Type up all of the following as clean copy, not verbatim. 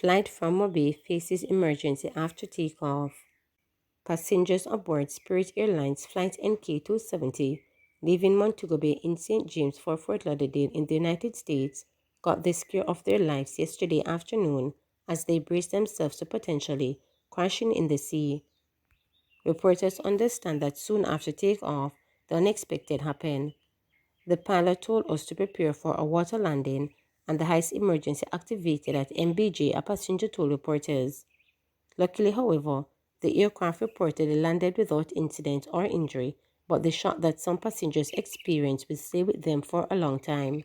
Flight from Mobile faces emergency after takeoff. Passengers aboard Spirit Airlines Flight NK-270 leaving Montego Bay in St. James for Fort Lauderdale in the United States got the scare of their lives yesterday afternoon as they braced themselves to potentially crashing in the sea. Reporters understand that soon after takeoff, the unexpected happened. The pilot told us to prepare for a water landing and the highest emergency activated at MBJ, a passenger told reporters. Luckily, however, the aircraft reportedly landed without incident or injury, but the shock that some passengers experienced will stay with them for a long time.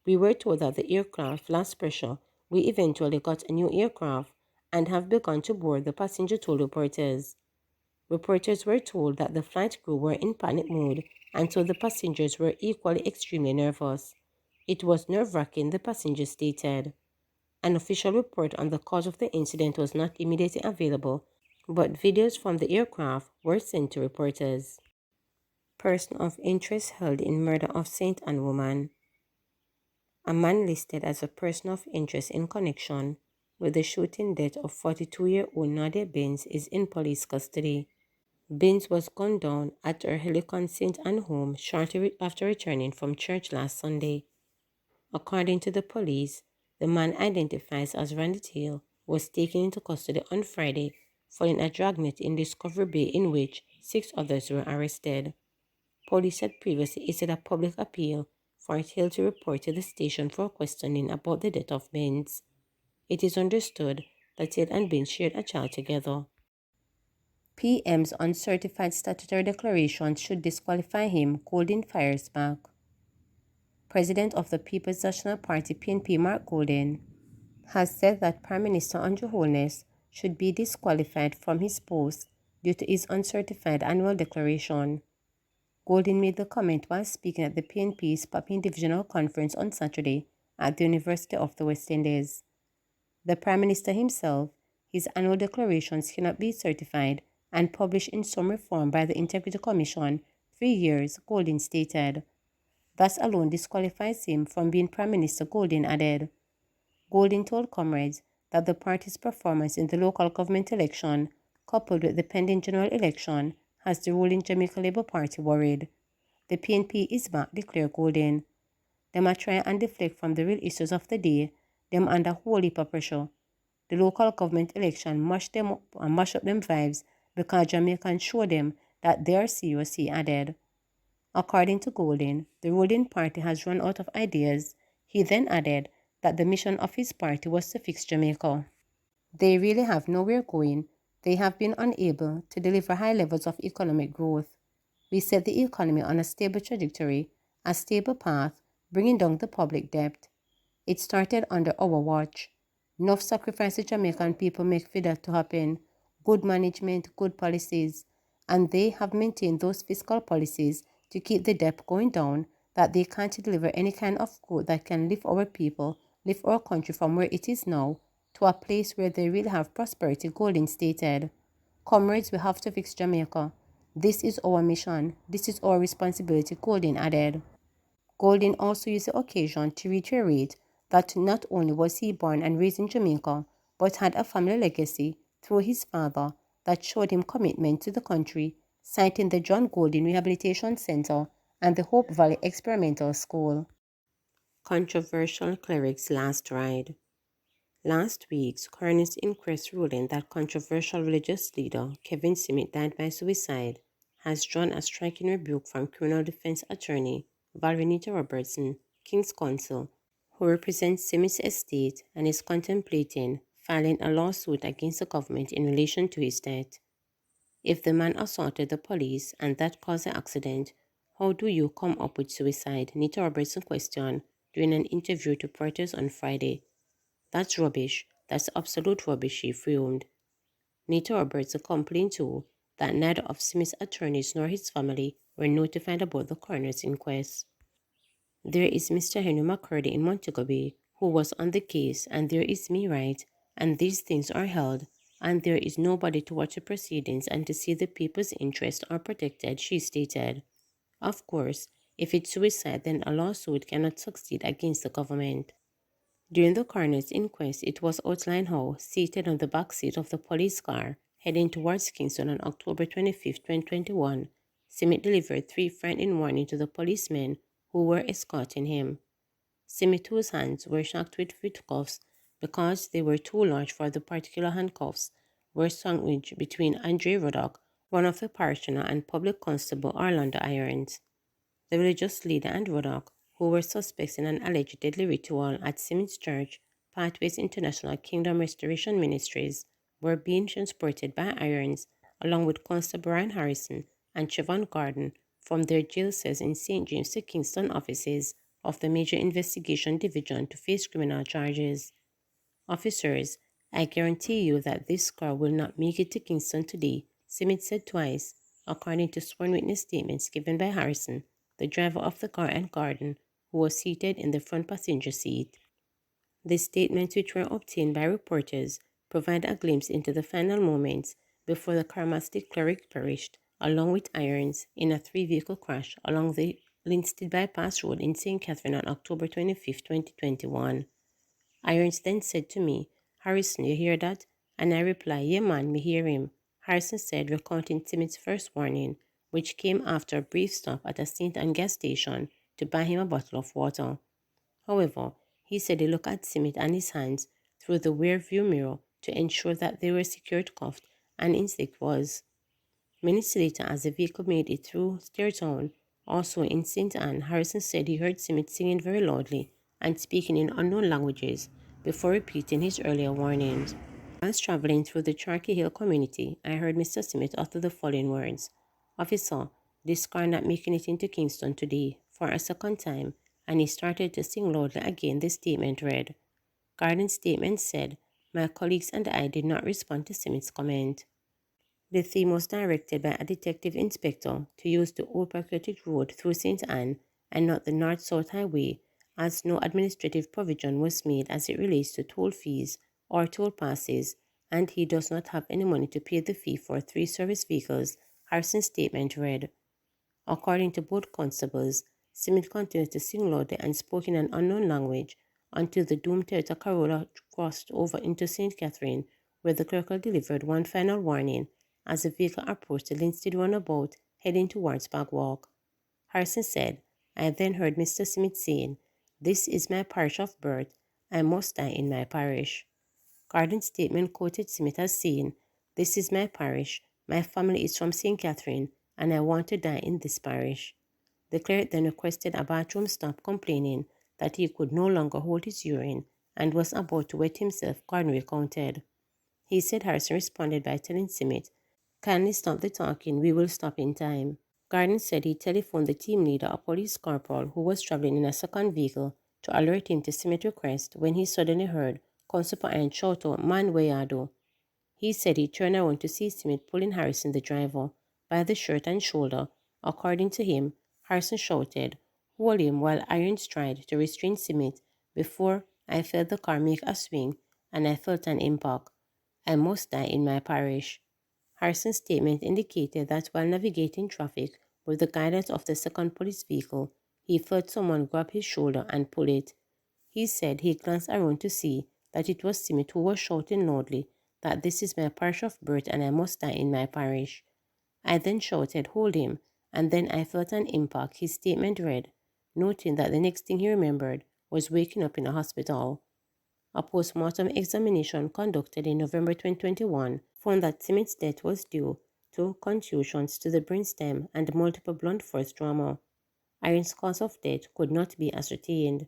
We were told that the aircraft lost pressure. We eventually got a new aircraft and have begun to board, the passenger told reporters. Reporters were told that the flight crew were in panic mode and so the passengers were equally extremely nervous. It was nerve-wracking, the passenger stated. An official report on the cause of the incident was not immediately available, but videos from the aircraft were sent to reporters. Person of interest held in murder of St. Anne woman. A man listed as a person of interest in connection with the shooting death of 42-year-old Nadia Benz is in police custody. Benz was gunned down at her Helicon St. Anne home shortly after returning from church last Sunday. According to the police, the man identified as Randy Tail was taken into custody on Friday following a dragnet in Discovery Bay in which 6 others were arrested. Police had previously issued a public appeal for Tail to report to the station for questioning about the death of Benz. It is understood that Tail and Benz shared a child together. PM's uncertified statutory declaration should disqualify him, Golden fires back. President of the People's National Party PNP Mark Golden has said that Prime Minister Andrew Holness should be disqualified from his post due to his uncertified annual declaration. Golden made the comment while speaking at the PNP's Papin Divisional Conference on Saturday at the University of the West Indies. The Prime Minister himself, his annual declarations cannot be certified and published in summary form by the Integrity Commission 3 years, Golden stated. That alone disqualifies him from being Prime Minister, Golden added. Golden told comrades that the party's performance in the local government election, coupled with the pending general election, has the ruling Jamaica Labour Party worried. The PNP is back, declared Golden. Them a try and deflect from the real issues of the day, them under whole heap of pressure. The local government election mashed them up and mashed up them vibes because Jamaicans show them that they are serious, he added. According to Golden, the ruling party has run out of ideas. He then added that the mission of his party was to fix Jamaica. They really have nowhere going. They have been unable to deliver high levels of economic growth. We set the economy on a stable trajectory, a stable path, bringing down the public debt. It started under our watch. Enough sacrifice the Jamaican people make for that to happen. Good management, good policies, and they have maintained those fiscal policies to keep the debt going down, that they can't deliver any kind of growth that can lift our people, lift our country from where it is now to a place where they really have prosperity, Golden stated. Comrades, we have to fix Jamaica. This is our mission. This is our responsibility, Golden added. Golden also used the occasion to reiterate that not only was he born and raised in Jamaica, but had a family legacy through his father that showed him commitment to the country, citing the John Golden Rehabilitation Center and the Hope Valley Experimental School. Controversial Cleric's last ride. Last week's coroner's inquest ruling that controversial religious leader Kevin Smith died by suicide has drawn a striking rebuke from criminal defense attorney Valerie Robertson, King's Counsel, who represents Smith's estate and is contemplating filing a lawsuit against the government in relation to his death. If the man assaulted the police and that caused the accident, how do you come up with suicide? Nita Robertson questioned during an interview to reporters on Friday. That's rubbish. That's absolute rubbish, she fumed. Nita Robertson complained too that neither of Smith's attorneys nor his family were notified about the coroner's inquest. There is Mr. Henry McCurdy in Montego Bay, who was on the case, and there is me, right? And these things are held and there is nobody to watch the proceedings and to see the people's interests are protected, she stated. Of course, if it's suicide, then a lawsuit cannot succeed against the government. During the coroner's inquest, it was outlined how, seated on the back seat of the police car, heading towards Kingston on October 25, 2021, Simit delivered 3 frightening warnings to the policemen who were escorting him. Simit, whose hands were shacked with cuffs because they were too large for the particular handcuffs, were sandwiched between Andre Ruddock, one of the parishioner, and Public Constable Orlando Irons. The religious leader and Ruddock, who were suspects in an alleged deadly ritual at Simmons Church, Pathways International Kingdom Restoration Ministries, were being transported by Irons along with Constable Brian Harrison and Trevon Gordon from their jail cells in St. James to Kingston offices of the Major Investigation Division to face criminal charges. Officers, I guarantee you that this car will not make it to Kingston today, Simit said twice, according to sworn witness statements given by Harrison, the driver of the car, and Gordon, who was seated in the front passenger seat. The statements, which were obtained by reporters, provide a glimpse into the final moments before the charismatic Cleric perished, along with Irons, in a 3-vehicle crash along the Linstead Bypass Road in St. Catherine on October 25, 2021. Irons then said to me, Harrison, you hear that? And I replied, yeah man, me hear him. Harrison said, recounting Timit's first warning, which came after a brief stop at a St. Anne gas station to buy him a bottle of water. However, he said he looked at Simit and his hands through the rear view mirror to ensure that they were secured cuffed, and instinct was. Minutes later, as the vehicle made it through Stairtown, also in St. Anne, Harrison said he heard Simit singing very loudly and speaking in unknown languages before repeating his earlier warnings. Whilst traveling through the Charkey Hill community, I heard Mr. Simit utter the following words: Officer, this car not making it into Kingston today, for a second time, and he started to sing loudly again. The statement read. Gordon's statement said, my colleagues and I did not respond to Simit's comment. The theme was directed by a detective inspector to use the Old Patriotic Road through St. Anne and not the North-South Highway, as no administrative provision was made as it relates to toll fees or toll passes, and he does not have any money to pay the fee for 3 service vehicles, Harrison's statement read. According to both constables, Simit continued to sing loudly and spoke in an unknown language until the doomed Toyota Corolla crossed over into St. Catherine, where the clerk delivered one final warning as the vehicle approached the Linstead runabout heading towards Bagwalk. Harrison said, I then heard Mr. Smith saying, this is my parish of birth. I must die in my parish. Gordon's statement quoted Smith as saying, this is my parish. My family is from St. Catherine, and I want to die in this parish. The cleric then requested a bathroom stop, complaining that he could no longer hold his urine and was about to wet himself, Gordon recounted. He said Harrison responded by telling Simit, kindly stop the talking, we will stop in time. Gordon said he telephoned the team leader, a police corporal who was traveling in a second vehicle, to alert him to Simit's request when he suddenly heard Constable Iron shout out, man wayado. He said he turned around to see Simit pulling Harrison, the driver, by the shirt and shoulder. According to him, Harrison shouted, hold him, while Irons tried to restrain Simit. Before I felt the car make a swing and I felt an impact. I must die in my parish. Harrison's statement indicated that while navigating traffic with the guidance of the second police vehicle, he felt someone grab his shoulder and pull it. He said he glanced around to see that it was Simit who was shouting loudly that this is my parish of birth and I must die in my parish. I then shouted, hold him, and then I felt an impact, his statement read, noting that the next thing he remembered was waking up in a hospital. A post-mortem examination conducted in November 2021 found that Simit's death was due to contusions to the brainstem and multiple blunt force trauma. Irons' cause of death could not be ascertained.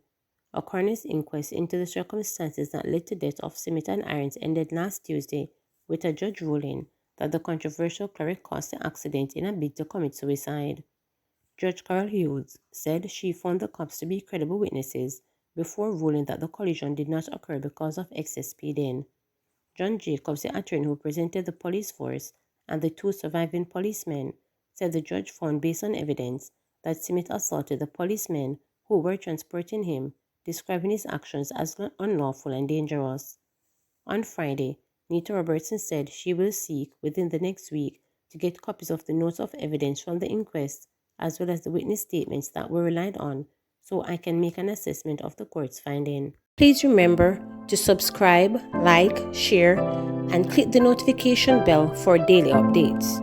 A coroner's inquest into the circumstances that led to the death of Simit and Irons ended last Tuesday with a judge ruling that the controversial cleric caused the accident in a bid to commit suicide. Judge Carol Hughes said she found the cops to be credible witnesses before ruling that the collision did not occur because of excess speeding. John Jacobs, the attorney who presented the police force, and the 2 surviving policemen, said the judge found, based on evidence, that Simit assaulted the policemen who were transporting him, describing his actions as unlawful and dangerous. On Friday, Nita Robertson said she will seek within the next week to get copies of the notes of evidence from the inquest as well as the witness statements that were relied on so I can make an assessment of the court's finding. Please remember to subscribe, like, share, and click the notification bell for daily updates.